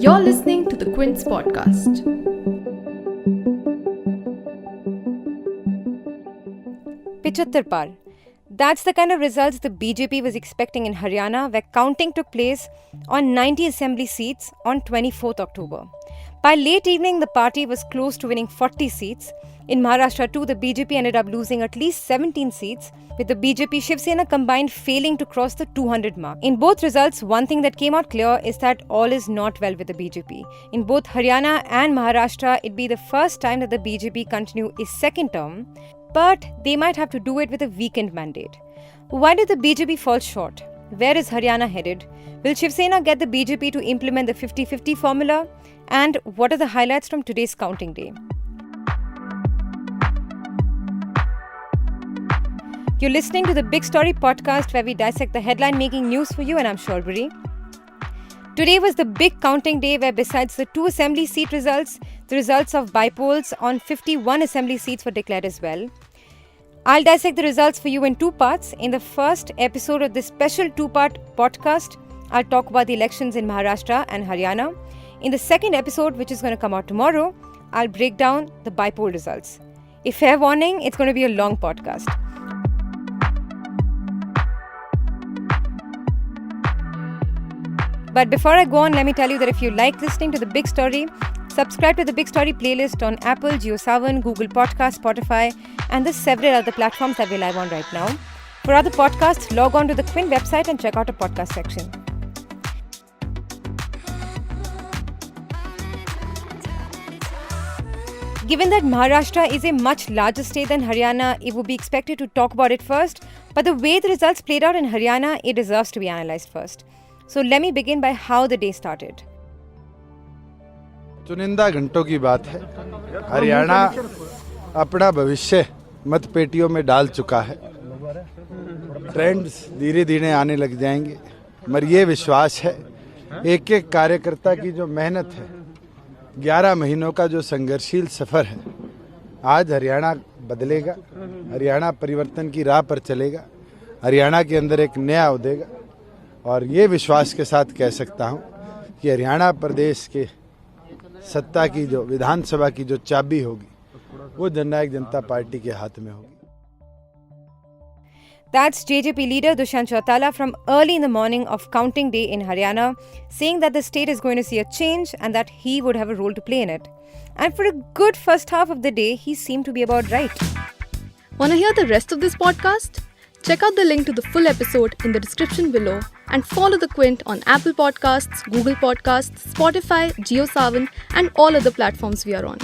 You're listening to the Quint's podcast. Pichhattar par. That's the kind of results the BJP was expecting in Haryana, where counting took place on 90 assembly seats on 24th October. By late evening, the party was close to winning 40 seats. In Maharashtra too, the BJP ended up losing at least 17 seats, with the BJP-Shiv Sena combined failing to cross the 200 mark. In both results, one thing that came out clear is that all is not well with the BJP. In both Haryana and Maharashtra, it'd be the first time that the BJP continue its second term, but they might have to do it with a weakened mandate. Why did the BJP fall short? Where is Haryana headed? Will Shiv Sena get the BJP to implement the 50-50 formula? And what are the highlights from today's counting day? You're listening to the Big Story podcast, where we dissect the headline-making news for you, and I'm Shorbury. Today was the big counting day, where besides the 2 assembly seat results, the results of by-polls on 51 assembly seats were declared as well. I'll dissect the results for you in 2 parts. In the first episode of this special 2-part podcast, I'll talk about the elections in Maharashtra and Haryana. In the second episode, which is going to come out tomorrow, I'll break down the by-poll results. A fair warning, it's going to be a long podcast. But before I go on, let me tell you that if you like listening to The Big Story, subscribe to The Big Story playlist on Apple, JioSaavn, Google Podcasts, Spotify, and the several other platforms that we're live on right now. For other podcasts, log on to the Quint website and check out our podcast section. Given that Maharashtra is a much larger state than Haryana, it would be expected to talk about it first. But the way the results played out in Haryana, it deserves to be analysed first. So let me begin by how the day started. चुनिंदा घंटों की बात है। हरियाणा अपना भविष्य मतपेटियों में डाल चुका है। ट्रेंड्स धीरे धीरे आने लग जाएंगे, मगर ये विश्वास है, एक एक कार्यकर्ता की जो मेहनत है, 11 महीनों का जो संघर्षशील सफर है, आज हरियाणा बदलेगा, हरियाणा परिवर्तन की राह पर चलेगा, हरियाणा के अंदर एक नया उदेगा। और ये विश्वास के साथ कह सकता हूँ कि हरियाणा प्रदेश के सत्ता की जो विधानसभा की जो चाबी होगी, वो जननायक जनता पार्टी के हाथ में होगी। That's JJP leader Dushyant Chautala from early in the morning of counting day in Haryana, saying that the state is going to see a change and that he would have a role to play in it. And for a good first half of the day, he seemed to be about right. Want to hear the rest of this podcast? Check out the link to the full episode in the description below and follow the Quint on Apple Podcasts, Google Podcasts, Spotify, JioSaavn, and all other platforms we are on.